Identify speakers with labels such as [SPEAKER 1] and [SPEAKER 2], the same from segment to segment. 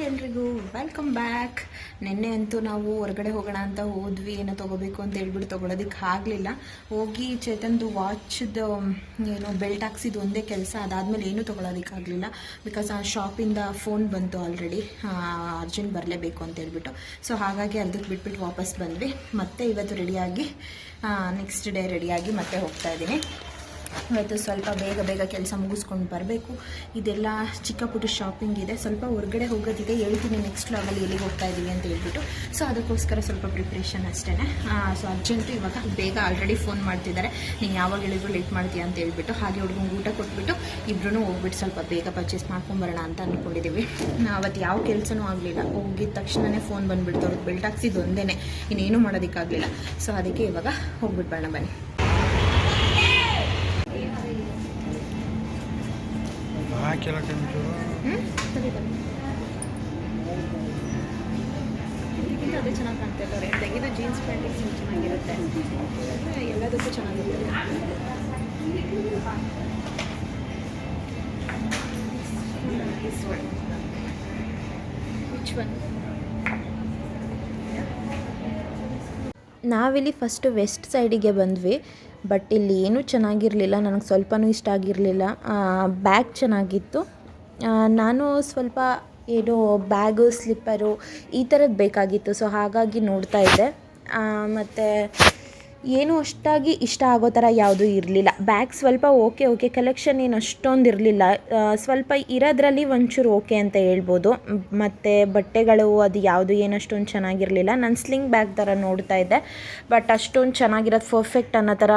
[SPEAKER 1] ಎಲ್ರಿಗೂ welcome back. ನಿನ್ನೆ ಅಂತೂ ನಾವು ಹೊರಗಡೆ ಹೋಗೋಣ ಅಂತ ಹೋದ್ವಿ, ಏನೋ ತೊಗೋಬೇಕು ಅಂತ ಹೇಳ್ಬಿಟ್ಟು ತೊಗೊಳೋದಕ್ಕೆ ಆಗಲಿಲ್ಲ. ಹೋಗಿ ಚೇತನ್ದು ವಾಚ್ದು ಏನು ಬೆಲ್ಟ್ ಹಾಕ್ಸಿದ್ದು ಒಂದೇ ಕೆಲಸ, ಅದಾದಮೇಲೆ ಏನೂ ತೊಗೊಳೋದಕ್ಕಾಗಲಿಲ್ಲ. ಬಿಕಾಸ್ ಆ ಶಾಪಿಂದ ಫೋನ್ ಬಂತು ಆಲ್ರೆಡಿ, ಅರ್ಜೆಂಟ್ ಬರಲೇಬೇಕು ಅಂತ ಹೇಳ್ಬಿಟ್ಟು. ಸೊ ಹಾಗಾಗಿ ಅರ್ಧಕ್ಕೆ ಬಿಟ್ಬಿಟ್ಟು ವಾಪಸ್ ಬಂದ್ವಿ. ಮತ್ತೆ ಇವತ್ತು ರೆಡಿಯಾಗಿ ನೆಕ್ಸ್ಟ್ ಡೇ ರೆಡಿಯಾಗಿ ಮತ್ತೆ ಹೋಗ್ತಾ ಇದ್ದೀನಿ. ಇವತ್ತು ಸ್ವಲ್ಪ ಬೇಗ ಕೆಲಸ ಮುಗಿಸ್ಕೊಂಡು ಬರಬೇಕು. ಇದೆಲ್ಲ ಚಿಕ್ಕ ಪುಟ್ಟ ಶಾಪಿಂಗ್ ಇದೆ, ಸ್ವಲ್ಪ ಹೊರಗಡೆ ಹೋಗೋದಿದೆ. ಹೇಳ್ತೀನಿ ನೆಕ್ಸ್ಟ್ ಲಾಗಲ್ಲಿ ಎಲ್ಲಿಗೆ ಹೋಗ್ತಾ ಇದ್ದೀವಿ ಅಂತ ಹೇಳ್ಬಿಟ್ಟು. ಸೊ ಅದಕ್ಕೋಸ್ಕರ ಸ್ವಲ್ಪ ಪ್ರಿಪ್ರೇಷನ್ ಅಷ್ಟೇ. ಸೊ ಅರ್ಜೆಂಟು ಇವಾಗ ಬೇಗ ಆಲ್ರೆಡಿ ಫೋನ್ ಮಾಡ್ತಿದ್ದಾರೆ, ನೀನು ಯಾವಾಗ ಹೇಳಿದ್ರು ಲೇಟ್ ಮಾಡ್ತೀಯ ಅಂತ ಹೇಳ್ಬಿಟ್ಟು. ಹಾಗೆ ಹುಡುಗಂಗೆ ಊಟ ಕೊಟ್ಬಿಟ್ಟು ಇಬ್ಬರೂ ಹೋಗ್ಬಿಟ್ಟು ಸ್ವಲ್ಪ ಬೇಗ ಪರ್ಚೇಸ್ ಮಾಡ್ಕೊಂಬರೋಣ ಅಂತ ಅಂದ್ಕೊಂಡಿದ್ದೀವಿ. ಅವತ್ತು ಯಾವ ಕೆಲಸನೂ ಆಗಲಿಲ್ಲ, ಹೋಗಿದ ತಕ್ಷಣವೇ ಫೋನ್ ಬಂದುಬಿಡ್ತು. ಅವ್ರಿಗೆ ಬೆಲ್ಟ್ ಹಾಕ್ಸಿದ್ದು ಒಂದೇ, ಇನ್ನೇನು ಮಾಡೋದಕ್ಕಾಗಲಿಲ್ಲ. ಸೊ ಅದಕ್ಕೆ ಇವಾಗ ಹೋಗ್ಬಿಟ್ಟು ಬರೋಣ ಬನ್ನಿ. ಅದೇ ಚೆನ್ನಾಗಿ ಕಾಣ್ತಾ ಇದ್ದಾರೆ. ತೆಗೆದು ಜೀನ್ಸ್ ಪ್ಯಾಂಟಿಗೆ ಚೆನ್ನಾಗಿರುತ್ತೆ, ಎಲ್ಲದಕ್ಕೂ ಚೆನ್ನಾಗಿರುತ್ತೆ.
[SPEAKER 2] ನಾವಿಲ್ಲಿ ಫಸ್ಟು ವೆಸ್ಟ್ ಸೈಡಿಗೆ ಬಂದ್ವಿ, ಬಟ್ ಇಲ್ಲಿ ಏನೂ ಚೆನ್ನಾಗಿರಲಿಲ್ಲ. ನನಗೆ ಸ್ವಲ್ಪನೂ ಇಷ್ಟ ಆಗಿರಲಿಲ್ಲ. ಬ್ಯಾಗ್ ಚೆನ್ನಾಗಿತ್ತು. ನಾನು ಸ್ವಲ್ಪ ಏನೋ ಬ್ಯಾಗು, ಸ್ಲಿಪ್ಪರು ಈ ಥರದ್ದು ಬೇಕಾಗಿತ್ತು. ಸೊ ಹಾಗಾಗಿ ನೋಡ್ತಾ ಇದ್ದೆ. ಮತ್ತು ಏನೂ ಅಷ್ಟಾಗಿ ಇಷ್ಟ ಆಗೋ ಥರ ಯಾವುದೂ ಇರಲಿಲ್ಲ. ಬ್ಯಾಗ್ ಸ್ವಲ್ಪ ಓಕೆ ಕಲೆಕ್ಷನ್ ಏನು ಅಷ್ಟೊಂದು ಇರಲಿಲ್ಲ. ಸ್ವಲ್ಪ ಇರೋದ್ರಲ್ಲಿ ಒಂಚೂರು ಓಕೆ ಅಂತ ಹೇಳ್ಬೋದು. ಮತ್ತು ಬಟ್ಟೆಗಳು ಅದು ಯಾವುದು ಏನಷ್ಟೊಂದು ಚೆನ್ನಾಗಿರಲಿಲ್ಲ. ನಾನು ಸ್ಲಿಂಗ್ ಬ್ಯಾಗ್ ಥರ ನೋಡ್ತಾ ಇದ್ದೆ, ಬಟ್ ಅಷ್ಟೊಂದು ಚೆನ್ನಾಗಿರೋದು ಪರ್ಫೆಕ್ಟ್ ಅನ್ನೋ ಥರ,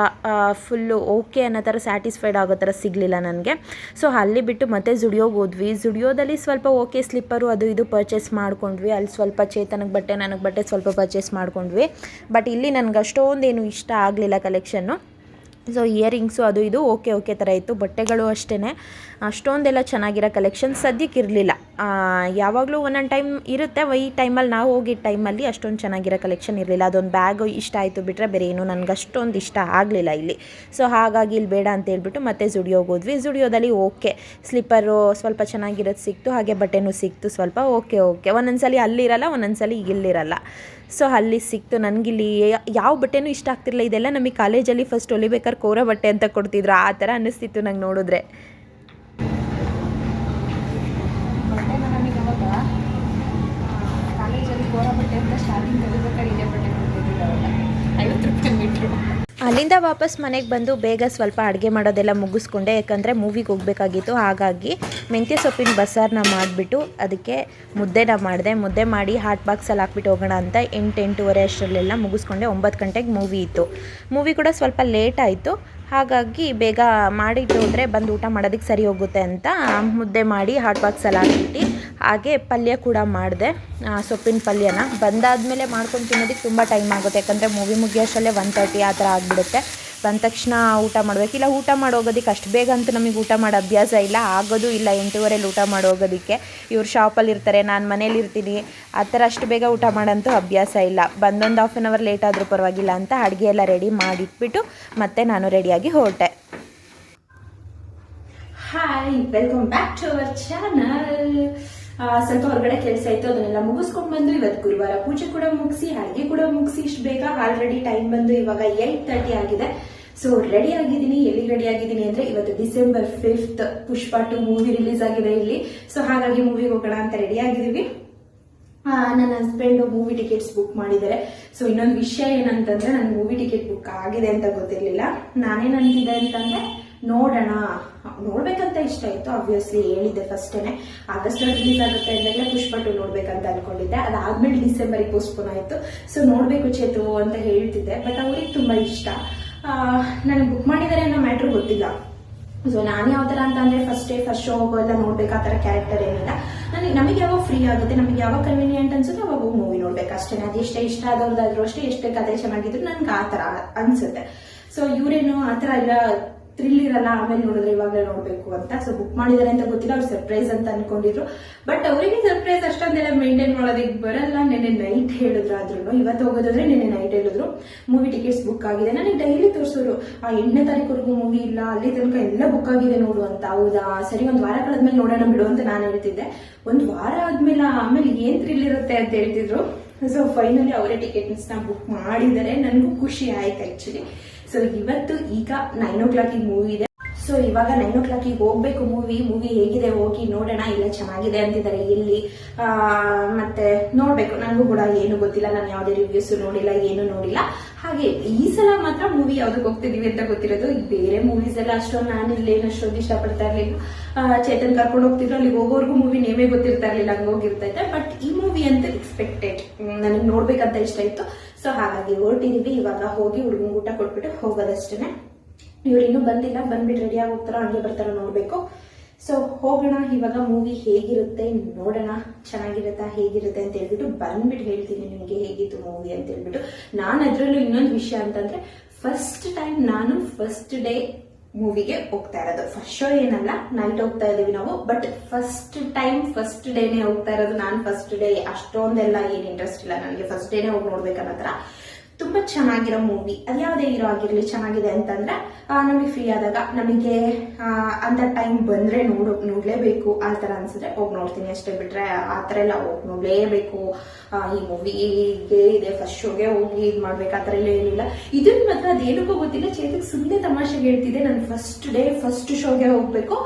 [SPEAKER 2] ಫುಲ್ಲು ಓಕೆ ಅನ್ನೋ ಥರ, ಸ್ಯಾಟಿಸ್ಫೈಡ್ ಆಗೋ ಥರ ಸಿಗಲಿಲ್ಲ ನನಗೆ. ಸೊ ಅಲ್ಲಿ ಬಿಟ್ಟು ಮತ್ತೆ ಜುಡಿಯೋಗೆ ಹೋದ್ವಿ. ಜುಡಿಯೋದಲ್ಲಿ ಸ್ವಲ್ಪ ಓಕೆ ಸ್ಲಿಪ್ಪರು ಅದು ಇದು ಪರ್ಚೇಸ್ ಮಾಡ್ಕೊಂಡ್ವಿ. ಅಲ್ಲಿ ಸ್ವಲ್ಪ ಚೇತನಕ್ಕೆ ಬಟ್ಟೆ, ನನಗೆ ಬಟ್ಟೆ ಸ್ವಲ್ಪ ಪರ್ಚೇಸ್ ಮಾಡ್ಕೊಂಡ್ವಿ. ಬಟ್ ಇಲ್ಲಿ ನನಗೆ ಅಷ್ಟೊಂದೇನು ಇಷ್ಟ ಆಗಲಿಲ್ಲ ಕಲೆಕ್ಷನ್ನು. ಸೊ ಇಯರಿಂಗ್ಸು ಅದು ಇದು ಓಕೆ ಥರ ಇತ್ತು. ಬಟ್ಟೆಗಳು ಅಷ್ಟೇ ಅಷ್ಟೊಂದೆಲ್ಲ ಚೆನ್ನಾಗಿರೋ ಕಲೆಕ್ಷನ್ ಸದ್ಯಕ್ಕೆ ಇರಲಿಲ್ಲ. ಯಾವಾಗಲೂ ಒಂದೊಂದು ಟೈಮ್ ಇರುತ್ತೆ, ಈ ಟೈಮಲ್ಲಿ ನಾವು ಹೋಗಿದ್ದ ಟೈಮಲ್ಲಿ ಅಷ್ಟೊಂದು ಚೆನ್ನಾಗಿರೋ ಕಲೆಕ್ಷನ್ ಇರಲಿಲ್ಲ. ಅದೊಂದು ಬ್ಯಾಗು ಇಷ್ಟ ಆಯಿತು ಬಿಟ್ಟರೆ ಬೇರೆ ಏನು ನನಗೆ ಅಷ್ಟೊಂದು ಇಷ್ಟ ಆಗಲಿಲ್ಲ ಇಲ್ಲಿ. ಸೊ ಹಾಗಾಗಿ ಇಲ್ಲಿ ಬೇಡ ಅಂತ ಹೇಳ್ಬಿಟ್ಟು ಮತ್ತೆ ಜುಡಿಯೋಗೆ ಹೋದ್ವಿ. ಜುಡಿಯೋದಲ್ಲಿ ಓಕೆ ಸ್ಲಿಪ್ಪರು ಸ್ವಲ್ಪ ಚೆನ್ನಾಗಿರೋದು ಸಿಕ್ತು, ಹಾಗೆ ಬಟ್ಟೆನೂ ಸಿಕ್ತು ಸ್ವಲ್ಪ ಓಕೆ. ಒಂದೊಂದ್ಸಲಿ ಅಲ್ಲಿರಲ್ಲ, ಒಂದೊಂದ್ಸಲಿ ಇಲ್ಲಿರಲ್ಲ. ಸೊ ಅಲ್ಲಿ ಸಿಕ್ತು. ನನಗಿಲ್ಲಿ ಯಾವ ಬಟ್ಟೆನೂ ಇಷ್ಟ ಆಗ್ತಿರಲಿಲ್ಲ. ಇದೆಲ್ಲ ನಮಗೆ ಕಾಲೇಜಲ್ಲಿ ಫಸ್ಟ್ ಹೊಲಿಬೇಕಾದ್ರೆ ಕೋರ ಬಟ್ಟೆ ಅಂತ ಕೊಡ್ತಿದ್ರು, ಆ ಥರ ಅನ್ನಿಸ್ತಿತ್ತು ನಂಗೆ ನೋಡಿದ್ರೆ.
[SPEAKER 1] ಕಾಲೇಜಲ್ಲಿ ಕೋರ ಬಟ್ಟೆ ಅಂತ ಸ್ಟಾರ್ಟಿಂಗ್ ಹೊಲಿಬೇಕಾದ್ರೆ ಇದೇ ಬಟ್ಟೆ ಕೊಡ್ತಿದ್ರು, 50 ರೂಪಾಯಿ ಮೀಟ್ರು.
[SPEAKER 2] ಅಲ್ಲಿಂದ ವಾಪಸ್ ಮನೆಗೆ ಬಂದು ಬೇಗ ಸ್ವಲ್ಪ ಅಡುಗೆ ಮಾಡೋದೆಲ್ಲ ಮುಗಿಸ್ಕೊಂಡೆ. ಯಾಕಂದರೆ ಮೂವಿಗೆ ಹೋಗಬೇಕಾಗಿತ್ತು. ಹಾಗಾಗಿ ಮೆಂತ್ಯ ಸೊಪ್ಪಿನ ಬಸಾರನ್ನ ಮಾಡಿಬಿಟ್ಟು ಅದಕ್ಕೆ ಮುದ್ದೆನ ಮಾಡಿದೆ. ಮುದ್ದೆ ಮಾಡಿ ಹಾಟ್ ಬಾಕ್ಸಲ್ಲಿ ಹಾಕ್ಬಿಟ್ಟು ಹೋಗೋಣ ಅಂತ 8-8:30 ಅಷ್ಟರಲ್ಲೆಲ್ಲ ಮುಗಿಸ್ಕೊಂಡೆ. 9 ಗಂಟೆಗೆ ಮೂವಿ ಇತ್ತು. ಮೂವಿ ಕೂಡ ಸ್ವಲ್ಪ ಲೇಟ್ ಆಯಿತು. ಹಾಗಾಗಿ ಬೇಗ ಮಾಡಿಟ್ಟು ಹೋದರೆ ಬಂದು ಊಟ ಮಾಡೋದಕ್ಕೆ ಸರಿ ಹೋಗುತ್ತೆ ಅಂತ ಮುದ್ದೆ ಮಾಡಿ ಹಾಟ್ ಬಾಕ್ಸಲ್ಲಿ ಹಾಕ್ಬಿಟ್ಟು, ಹಾಗೆ ಪಲ್ಯ ಕೂಡ ಮಾಡಿದೆ, ಸೊಪ್ಪಿನ ಪಲ್ಯನ. ಬಂದಾದಮೇಲೆ ಮಾಡ್ಕೊಂಡು ತಿನ್ನೋದಕ್ಕೆ ತುಂಬ ಟೈಮ್ ಆಗುತ್ತೆ. ಯಾಕಂದರೆ ಮೂವಿ ಮುಗಿಯೋಷ್ಟರಲ್ಲೇ 1:30 ಆ ಥರ ಆಗಿಬಿಡುತ್ತೆ. ಬಂದ ತಕ್ಷಣ ಊಟ ಮಾಡಬೇಕು. ಇಲ್ಲ ಊಟ ಮಾಡೋಗೋದಕ್ಕೆ ಅಷ್ಟು ಬೇಗ ಅಂತೂ ನಮಗೆ ಊಟ ಮಾಡೋ ಅಭ್ಯಾಸ ಇಲ್ಲ, ಆಗೋದು ಇಲ್ಲ 8:30 ಊಟ ಮಾಡೋಗೋದಕ್ಕೆ. ಇವ್ರು ಶಾಪಲ್ಲಿ ಇರ್ತಾರೆ, ನಾನು ಮನೇಲಿ ಇರ್ತೀನಿ, ಆ ಥರ ಅಷ್ಟು ಬೇಗ ಊಟ ಮಾಡೋಂತೂ ಅಭ್ಯಾಸ ಇಲ್ಲ. ಬಂದೊಂದು ಹಾಫ್ ಆನ್ ಅವರ್ ಲೇಟ್ ಆದರೂ ಪರವಾಗಿಲ್ಲ ಅಂತ ಅಡುಗೆ ಎಲ್ಲ ರೆಡಿ ಮಾಡಿಟ್ಬಿಟ್ಟು ಮತ್ತೆ ನಾನು ರೆಡಿಯಾಗಿ ಹೊರಟೆ.
[SPEAKER 1] Hi, welcome back to our channel. ಸ್ವಲ್ಪ ಹೊರಗಡೆ ಕೆಲಸ ಇತ್ತು, ಅದನ್ನೆಲ್ಲ ಮುಗಿಸ್ಕೊಂಡು ಬಂದು ಇವತ್ತು ಗುರುವಾರ ಪೂಜೆ ಕೂಡ ಮುಗಿಸಿ ಅಡುಗೆ ಕೂಡ ಮುಗಿಸಿ ಇಷ್ಟು ಬೇಗ ಆಲ್ರೆಡಿ ಟೈಮ್ ಬಂದು ಇವಾಗ 8:30 ಆಗಿದೆ. ಸೊ ರೆಡಿ ಆಗಿದ್ದೀನಿ. ಎಲ್ಲಿ ರೆಡಿ ಆಗಿದ್ದೀನಿ ಅಂದ್ರೆ ಇವತ್ತು December 5th ಪುಷ್ಪ 2 ಮೂವಿ ರಿಲೀಸ್ ಆಗಿದೆ ಇಲ್ಲಿ. ಸೊ ಹಾಗಾಗಿ ಮೂವಿಗೆ ಹೋಗೋಣ ಅಂತ ರೆಡಿ ಆಗಿದ್ದೀವಿ. ನನ್ನ ಹಸ್ಬೆಂಡ್ ಮೂವಿ ಟಿಕೆಟ್ಸ್ ಬುಕ್ ಮಾಡಿದ್ದಾರೆ. ಸೊ ಇನ್ನೊಂದು ವಿಷಯ ಏನಂತಂದ್ರೆ ನನ್ನ ಮೂವಿ ಟಿಕೆಟ್ ಬುಕ್ ಆಗಿದೆ ಅಂತ ಗೊತ್ತಿರ್ಲಿಲ್ಲ. ನಾನೇನ್ ಅಂತಿದ್ದೆ ಅಂತಂದ್ರೆ ನೋಡ್ಬೇಕಂತ ಇಷ್ಟ ಇತ್ತು. ಆಬ್ವಿಯಸ್ಲಿ ಹೇಳಿದ್ದೆ ಫಸ್ಟೇನೆ, ಆಗಸ್ಟ್ ರಿಲೀಸ್ ಆಗುತ್ತೆ ಅಂದಾಗಲೇ ಪುಷ್ಪ 2 ನೋಡ್ಬೇಕಂತ ಅನ್ಕೊಂಡಿದ್ದೆ. ಅದಾದ್ಮೇಲೆ ಡಿಸೆಂಬರ್ಗೆ ಪೋಸ್ಟ್ಪೋನ್ ಆಯ್ತು. ಸೊ ನೋಡ್ಬೇಕು ಚೇತು ಅಂತ ಹೇಳ್ತಿದ್ದೆ, ಬಟ್ ಅವ್ರಿಗೆ ತುಂಬಾ ಇಷ್ಟ. ನನಗೆ ಬುಕ್ ಮಾಡಿದ್ದಾರೆ ಅನ್ನೋ ಮ್ಯಾಟ್ರ್ ಗೊತ್ತಿಲ್ಲ. ಸೊ ನಾನು ಯಾವ ತರ ಅಂತಂದ್ರೆ ಫಸ್ಟ್ ಶೋ ಎಲ್ಲ ನೋಡ್ಬೇಕು, ಆ ತರ ಕ್ಯಾರೆಕ್ಟರ್ ಏನಿಲ್ಲ. ನಮಗೆ ಯಾವಾಗ ಫ್ರೀ ಆಗುತ್ತೆ, ನಮಗೆ ಯಾವಾಗ ಕನ್ವೀನಿಯಂಟ್ ಅನ್ಸುತ್ತೆ ಅವಾಗ ಮೂವಿ ನೋಡ್ಬೇಕು ಅಷ್ಟೇ. ಅದೆಷ್ಟೇ ಇಷ್ಟ ಆದವ್ರದಾದ್ರೂ ಅಷ್ಟೇ, ಎಷ್ಟೇ ಕತೆ ಚೆನ್ನಾಗಿದ್ರು ನನ್ಗೆ ಆ ತರ ಅನ್ಸುತ್ತೆ. ಸೊ ಇವ್ರೇನು ಆ ತರ ಎಲ್ಲ ಥ್ರಿಲ್ ಇರಲ್ಲ, ಆಮೇಲೆ ನೋಡಿದ್ರೆ ಇವಾಗಲೇ ನೋಡ್ಬೇಕು ಅಂತ. ಸೊ ಬುಕ್ ಮಾಡಿದಾರೆ ಅಂತ ಗೊತ್ತಿಲ್ಲ, ಅವ್ರು ಸರ್ಪ್ರೈಸ್ ಅಂತ ಅನ್ಕೊಂಡಿದ್ರು. ಬಟ್ ಅವರಿಗೆ ಸರ್ಪ್ರೈಸ್ ಅಷ್ಟೊಂದೆಲ್ಲ ಮೇಂಟೈನ್ ಮಾಡೋದಕ್ಕೆ ಬರಲ್ಲ. ನೆನ್ನೆ ನೈಟ್ ಹೇಳಿದ್ರು, ಆದ್ರೂ ಇವತ್ತು ಹೋಗೋದಾದ್ರೆ ನೆನ್ನೆ ನೈಟ್ ಹೇಳಿದ್ರು ಮೂವಿ ಟಿಕೆಟ್ಸ್ ಬುಕ್ ಆಗಿದೆ. ನನಗೆ ಡೈಲಿ ತೋರಿಸೋರು 8ನೇ ತಾರೀಕುವರೆಗೂ ಮೂವಿ ಇಲ್ಲ, ಅಲ್ಲಿ ತನಕ ಎಲ್ಲ ಬುಕ್ ಆಗಿದೆ ನೋಡು ಅಂತ. ಹೌದಾ, ಸರಿ, ಒಂದ್ ವಾರ ಕಳೆದ್ಮೇಲೆ ನೋಡೋಣ ಬಿಡು ಅಂತ ನಾನು ಹೇಳ್ತಿದ್ದೆ. ಒಂದ್ ವಾರ ಆದ್ಮೇಲೆ ಆಮೇಲೆ ಏನ್ ಥ್ರಿಲ್ ಇರುತ್ತೆ ಅಂತ ಹೇಳ್ತಿದ್ರು. ಸೊ ಫೈನಲಿ ಅವರೇ ಟಿಕೆಟ್ಸ್ ನ ಬುಕ್ ಮಾಡಿದ್ದಾರೆ. ನನಗೂ ಖುಷಿ ಆಯ್ತು ಆಕ್ಚುಲಿ. ಸೊ ಇವತ್ತು ಈಗ 9 o'clock ಮೂವಿ ಇದೆ. ಸೊ ಇವಾಗ 9 o'clock ಹೋಗ್ಬೇಕು. ಮೂವಿ ಹೇಗಿದೆ ಹೋಗಿ ನೋಡೋಣ. ಇಲ್ಲ ಚೆನ್ನಾಗಿದೆ ಅಂತಿದ್ದಾರೆ ಇಲ್ಲಿ. ಮತ್ತೆ ನೋಡ್ಬೇಕು, ನನಗೂ ಕೂಡ ಏನು ಗೊತ್ತಿಲ್ಲ, ನಾನು ಯಾವುದೇ ರಿವ್ಯೂಸ್ ನೋಡಿಲ್ಲ, ಏನು ನೋಡಿಲ್ಲ. ಹಾಗೆ ಈ ಸಲ ಮಾತ್ರ ಮೂವಿ ಯಾವ್ದಕ್ಕೆ ಹೋಗ್ತಿದೀವಿ ಅಂತ ಗೊತ್ತಿರೋದು. ಬೇರೆ ಮೂವೀಸ್ ಎಲ್ಲ ಅಷ್ಟೊಂದು ನಾನು ಇಲ್ಲೇನು ಅಷ್ಟೊಂದು ಇಷ್ಟಪಡ್ತಾ ಇರ್ಲಿಲ್ಲ. ಚೇತನ್ ಕರ್ಕೊಂಡು ಹೋಗ್ತಿದ್ರು, ಅಲ್ಲಿ ಹೋಗೋರ್ಗು ಮೂವಿ ನೇಮೇ ಗೊತ್ತಿರ್ತಾ ಇರ್ಲಿಲ್ಲ, ಹಂಗ ಹೋಗಿರ್ತೈತೆ. ಬಟ್ ಈ ಮೂವಿ ಅಂತ ಎಕ್ಸ್ಪೆಕ್ಟೆಡ್, ನನಗೆ ನೋಡ್ಬೇಕಂತ ಇಷ್ಟ ಇತ್ತು. ಸೊ ಹಾಗಾಗಿ ಹೊರಟಿದೀವಿ. ಇವಾಗ ಹೋಗಿ ಹುಡುಗಂಗೆ ಊಟ ಕೊಟ್ಬಿಟ್ಟು ಹೋಗೋದಷ್ಟೇನೆ. ಇವ್ರು ಇನ್ನೂ ಬಂದಿಲ್ಲ, ಬಂದ್ಬಿಟ್ಟು ರೆಡಿ ಆಗಿ ಹೋಗ್ತಾರೋ ಹಂಗೆ ಬರ್ತಾರೋ ನೋಡ್ಬೇಕು. ಸೊ ಹೋಗೋಣ. ಇವಾಗ ಮೂವಿ ಹೇಗಿರುತ್ತೆ ನೋಡೋಣ. ಚೆನ್ನಾಗಿರುತ್ತಾ ಹೇಗಿರುತ್ತೆ ಅಂತ ಹೇಳ್ಬಿಟ್ಟು ಬಂದ್ಬಿಟ್ಟು ಹೇಳ್ತೀನಿ ನಿಮಗೆ ಹೇಗಿತ್ತು ಮೂವಿ ಅಂತ ಹೇಳ್ಬಿಟ್ಟು. ನಾನು ಅದ್ರಲ್ಲೂ ಇನ್ನೊಂದು ವಿಷಯ ಅಂತಂದ್ರೆ, ಫಸ್ಟ್ ಟೈಮ್ ನಾನು ಫಸ್ಟ್ ಡೇ ಮೂವಿಗೆ ಹೋಗ್ತಾ ಇರೋದು. ಫಸ್ಟ್ ಶೋ ಏನಲ್ಲ, ನೈಟ್ ಹೋಗ್ತಾ ಇದೀವಿ ನಾವು. ಬಟ್ ಫಸ್ಟ್ ಟೈಮ್ ಫಸ್ಟ್ ಡೇನೆ ಹೋಗ್ತಾ ಇರೋದು ನಾನು. ಫಸ್ಟ್ ಡೇ ಅಷ್ಟೊಂದೆಲ್ಲ ಏನ್ ಇಂಟ್ರೆಸ್ಟ್ ಇಲ್ಲ ನನಗೆ, ಫಸ್ಟ್ ಡೇನೆ ಹೋಗಿ ನೋಡ್ಬೇಕನ್ನೋ ತರ. ತುಂಬಾ ಚೆನ್ನಾಗಿರೋ ಮೂವಿ, ಅದ್ಯಾವುದೇ ಹೀರೋ ಆಗಿರ್ಲಿ ಚೆನ್ನಾಗಿದೆ ಅಂತಂದ್ರೆ ನಮಗೆ ಫ್ರೀ ಆದಾಗ, ನಮಗೆ ಅಂತ ಟೈಮ್ ಬಂದ್ರೆ ನೋಡ್ಲೇಬೇಕು ಆ ತರ ಅನ್ಸಿದ್ರೆ ಹೋಗಿ ನೋಡ್ತೀನಿ ಅಷ್ಟೇ. ಬಿಟ್ರೆ ಆ ತರ ಎಲ್ಲ ಹೋಗಿ ನೋಡ್ಲೇಬೇಕು, ಈ ಮೂವಿಗೆ ಇದೆ ಫಸ್ಟ್ ಶೋಗೆ ಹೋಗಿ ಇದ್ ಮಾಡ್ಬೇಕು ಆ ತರ ಎಲ್ಲ ಏನಿಲ್ಲ. ಇದನ್ನ ಮಾತ್ರ ಅದೇನಕ್ಕೂ ಗೊತ್ತಿಲ್ಲ, ಚೇತಕ್ ಸುಮ್ಮನೆ ತಮಾಷೆಗೆ ಹೇಳ್ತಿದ್ದೆ, ನಾನು ಫಸ್ಟ್ ಡೇ ಫಸ್ಟ್ ಶೋಗೆ ಹೋಗ್ಬೇಕು,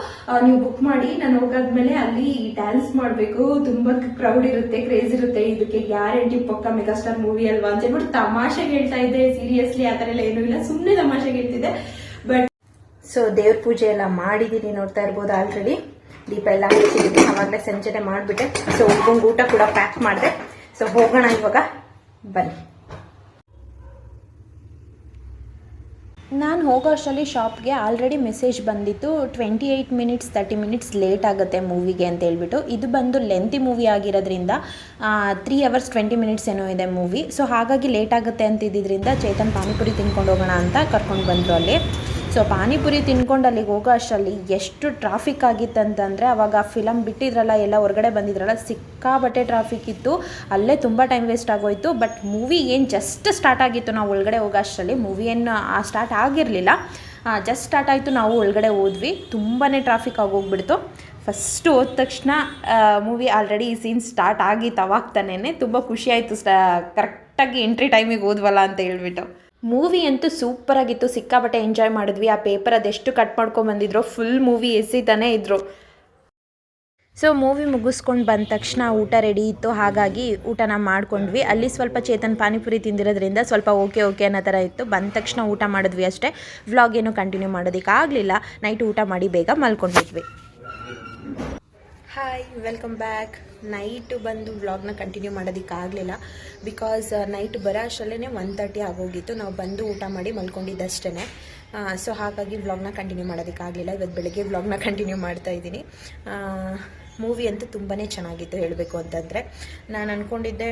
[SPEAKER 1] ನೀವು ಬುಕ್ ಮಾಡಿ, ನಾನು ಹೋಗಾದ್ಮೇಲೆ ಅಲ್ಲಿ ಡ್ಯಾನ್ಸ್ ಮಾಡ್ಬೇಕು, ತುಂಬಾ ಕ್ರೌಡ್ ಇರುತ್ತೆ, ಕ್ರೇಜ್ ಇರುತ್ತೆ, ಇದಕ್ಕೆ ಗ್ಯಾರಂಟಿ ಪಕ್ಕ ಮೆಗಾಸ್ಟಾರ್ ಮೂವಿ ಅಲ್ವಾ ಅಂತ ಹೇಳ್ಬಿಟ್ಟು ತಮಾಷೆ ಹೇಳ್ತಾ ಇದ್ದೆ. ಸೀರಿಯಸ್ಲಿ ಆತರ ಎಲ್ಲ ಏನೂ ಇಲ್ಲ, ಸುಮ್ಮನೆ ತಮಾಷೆಗೆ ಹೇಳ್ತಿದ್ದೆ. ಬಟ್ ಸೊ ದೇವ್ರ ಪೂಜೆ ಎಲ್ಲ ಮಾಡಿದೀನಿ, ನೋಡ್ತಾ ಇರ್ಬೋದು. ಆಲ್ರೆಡಿ ದೀಪ ಎಲ್ಲ ಹಚ್ಚಿದ್ದೀನಿ, ಅವಾಗಲೇ ಸಂಜೆನೆ ಮಾಡ್ಬಿಟ್ಟೆ. ಸೊ ಹುಡುಗಂಗೆ ಊಟ ಕೂಡ ಪ್ಯಾಕ್ ಮಾಡಿದೆ. ಸೊ ಹೋಗೋಣ ಇವಾಗ, ಬನ್ನಿ.
[SPEAKER 2] ನಾನು ಹೋಗೋ ಅಷ್ಟರಲ್ಲಿ ಶಾಪ್ಗೆ ಆಲ್ರೆಡಿ ಮೆಸೇಜ್ ಬಂದಿತ್ತು, 28 minutes 30 minutes ಲೇಟ್ ಆಗುತ್ತೆ ಮೂವಿಗೆ ಅಂತ ಹೇಳ್ಬಿಟ್ಟು. ಇದು ಬಂದು ಲೆಂತಿ ಮೂವಿ ಆಗಿರೋದ್ರಿಂದ 3 hours 20 minutes ಏನೋ ಇದೆ ಮೂವಿ. ಸೊ ಹಾಗಾಗಿ ಲೇಟ್ ಆಗುತ್ತೆ ಅಂತಿದ್ದರಿಂದ ಚೇತನ್ ಪಾನಿಪುರಿ ತಿನ್ಕೊಂಡು ಹೋಗೋಣ ಅಂತ ಕರ್ಕೊಂಡು ಬಂದರು ಅಲ್ಲಿ. ಸೊ ಪಾನಿಪುರಿ ತಿನ್ಕೊಂಡು ಅಲ್ಲಿಗೆ ಹೋಗೋ ಅಷ್ಟರಲ್ಲಿ ಎಷ್ಟು ಟ್ರಾಫಿಕ್ ಆಗಿತ್ತಂತಂದರೆ, ಅವಾಗ ಫಿಲಮ್ ಬಿಟ್ಟಿದ್ರಲ್ಲ, ಎಲ್ಲ ಹೊರಗಡೆ ಬಂದಿದ್ರಲ್ಲ, ಸಿಕ್ಕಾಬಟ್ಟೆ ಟ್ರಾಫಿಕ್ ಇತ್ತು. ಅಲ್ಲೇ ತುಂಬ ಟೈಮ್ ವೇಸ್ಟ್ ಆಗೋಯ್ತು. ಬಟ್ ಮೂವಿ ಏನು ಜಸ್ಟ್ ಸ್ಟಾರ್ಟ್ ಆಗಿತ್ತು, ನಾವು ಒಳಗಡೆ ಹೋಗೋ ಅಷ್ಟರಲ್ಲಿ. ಮೂವಿ ಏನು ಸ್ಟಾರ್ಟ್ ಆಗಿರಲಿಲ್ಲ, ಜಸ್ಟ್ ಸ್ಟಾರ್ಟ್ ಆಯಿತು, ನಾವು ಒಳಗಡೆ ಹೋದ್ವಿ. ತುಂಬಾ ಟ್ರಾಫಿಕ್ ಆಗೋಗ್ಬಿಡ್ತು. ಫಸ್ಟ್ ಹೋದ ತಕ್ಷಣ ಮೂವಿ ಆಲ್ರೆಡಿ ಈ ಸೀನ್ ಸ್ಟಾರ್ಟ್ ಆಗಿತ್ತು. ಅವಾಗ ತಾನೇ ತುಂಬ ಖುಷಿ ಆಯಿತು, ಕರೆಕ್ಟಾಗಿ ಎಂಟ್ರಿ ಟೈಮಿಗೆ ಹೋದ್ವಲ್ಲ ಅಂತ ಹೇಳ್ಬಿಟ್ಟು. ಮೂವಿ ಅಂತೂ ಸೂಪರಾಗಿತ್ತು, ಸಿಕ್ಕಾಬಟ್ಟೆ ಎಂಜಾಯ್ ಮಾಡಿದ್ವಿ. ಆ ಪೇಪರ್ ಅದೆಷ್ಟು ಕಟ್ ಮಾಡ್ಕೊಂಬಂದಿದ್ರು, ಫುಲ್ ಮೂವಿ ಎಸಿತಾನೇ ಇದ್ರು. ಸೊ ಮೂವಿ ಮುಗಿಸ್ಕೊಂಡು ಬಂದ ತಕ್ಷಣ ಊಟ ರೆಡಿ ಇತ್ತು, ಹಾಗಾಗಿ ಊಟನ ಮಾಡ್ಕೊಂಡ್ವಿ. ಅಲ್ಲಿ ಸ್ವಲ್ಪ ಚೇತನ್ ಪಾನಿಪುರಿ ತಿಂದಿರೋದ್ರಿಂದ ಸ್ವಲ್ಪ ಓಕೆ ಅನ್ನೋ ಥರ ಇತ್ತು. ಬಂದ ತಕ್ಷಣ ಊಟ ಮಾಡಿದ್ವಿ ಅಷ್ಟೇ. ವ್ಲಾಗ್ ಏನು ಕಂಟಿನ್ಯೂ ಮಾಡೋದಕ್ಕಾಗಲಿಲ್ಲ, ನೈಟ್ ಊಟ ಮಾಡಿ ಬೇಗ ಮಲ್ಕೊಂಡಿದ್ವಿ. Hi, welcome back. ನೈಟು ಬಂದು ವ್ಲಾಗ್ನ ಕಂಟಿನ್ಯೂ ಮಾಡೋದಕ್ಕಾಗಲಿಲ್ಲ, ಬಿಕಾಸ್ ನೈಟ್ ಬರೋ ಅಷ್ಟರಲ್ಲೇ 1:30 ಆಗೋಗಿತ್ತು. ನಾವು ಬಂದು ಊಟ ಮಾಡಿ ಮಲ್ಕೊಂಡಿದ್ದಷ್ಟೇ. ಸೊ ಹಾಗಾಗಿ ವ್ಲಾಗ್ನ ಕಂಟಿನ್ಯೂ ಮಾಡೋದಕ್ಕಾಗಲಿಲ್ಲ. ಇವತ್ತು ಬೆಳಗ್ಗೆ ವ್ಲಾಗ್ನ ಕಂಟಿನ್ಯೂ ಮಾಡ್ತಾಯಿದ್ದೀನಿ. ಮೂವಿ ಅಂತೂ ತುಂಬಾ ಚೆನ್ನಾಗಿತ್ತು ಹೇಳಬೇಕು ಅಂತಂದರೆ. ನಾನು ಅಂದ್ಕೊಂಡಿದ್ದೆ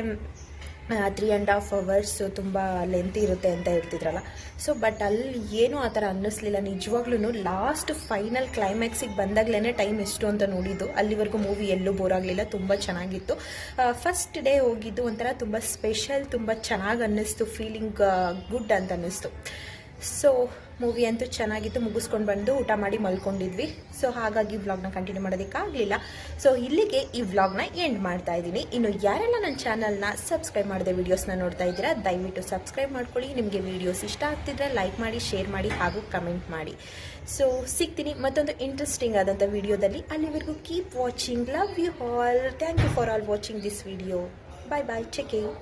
[SPEAKER 2] 3.5 hours ತುಂಬ ಲೆಂತ್ ಇರುತ್ತೆ ಅಂತ ಹೇಳ್ತಿದ್ರಲ್ಲ. ಸೊ ಬಟ್ ಅಲ್ಲಿ ಏನೂ ಆ ಥರ ಅನ್ನಿಸ್ಲಿಲ್ಲ ನಿಜವಾಗ್ಲೂ. ಲಾಸ್ಟ್ ಫೈನಲ್ ಕ್ಲೈಮ್ಯಾಕ್ಸಿಗೆ ಬಂದಾಗಲೇ ಟೈಮ್ ಎಷ್ಟು ಅಂತ ನೋಡಿದ್ದು. ಅಲ್ಲಿವರೆಗೂ ಮೂವಿ ಎಲ್ಲೂ ಬೋರ್ ಆಗಲಿಲ್ಲ, ತುಂಬ ಚೆನ್ನಾಗಿತ್ತು. ಫಸ್ಟ್ ಡೇ ಹೋಗಿದ್ದು ಒಂಥರ ತುಂಬ ಸ್ಪೆಷಲ್, ತುಂಬ ಚೆನ್ನಾಗಿ ಅನ್ನಿಸ್ತು, ಫೀಲಿಂಗ್ ಗುಡ್ ಅಂತ ಅನ್ನಿಸ್ತು. ಸೊ ಮೂವಿ ಅಂತೂ ಚೆನ್ನಾಗಿತ್ತು. ಮುಗಿಸ್ಕೊಂಡು ಬಂದು ಊಟ ಮಾಡಿ ಮಲ್ಕೊಂಡಿದ್ವಿ. ಸೊ ಹಾಗಾಗಿ ವ್ಲಾಗ್ನ ಕಂಟಿನ್ಯೂ ಮಾಡೋದಕ್ಕಾಗಲಿಲ್ಲ. ಸೊ ಇಲ್ಲಿಗೆ ಈ ವ್ಲಾಗ್ನ ಎಂಡ್ ಮಾಡ್ತಾ ಇದ್ದೀನಿ. ಇನ್ನು ಯಾರೆಲ್ಲ ನನ್ನ ಚಾನಲ್ನ ಸಬ್ಸ್ಕ್ರೈಬ್ ಮಾಡಿದೆ ವೀಡಿಯೋಸ್ನ ನೋಡ್ತಾ ಇದ್ದೀರಾ, ದಯವಿಟ್ಟು ಸಬ್ಸ್ಕ್ರೈಬ್ ಮಾಡ್ಕೊಳ್ಳಿ. ನಿಮಗೆ ವೀಡಿಯೋಸ್ ಇಷ್ಟ ಆಗ್ತಿದ್ರೆ ಲೈಕ್ ಮಾಡಿ, ಶೇರ್ ಮಾಡಿ ಹಾಗೂ ಕಮೆಂಟ್ ಮಾಡಿ. ಸೊ ಸಿಗ್ತೀನಿ ಮತ್ತೊಂದು ಇಂಟ್ರೆಸ್ಟಿಂಗ್ ಆದಂಥ ವಿಡಿಯೋದಲ್ಲಿ. ಅಲ್ಲಿವರೆಗೂ keep watching. Love you all. Thank you for all watching this video. Bye bye, take care.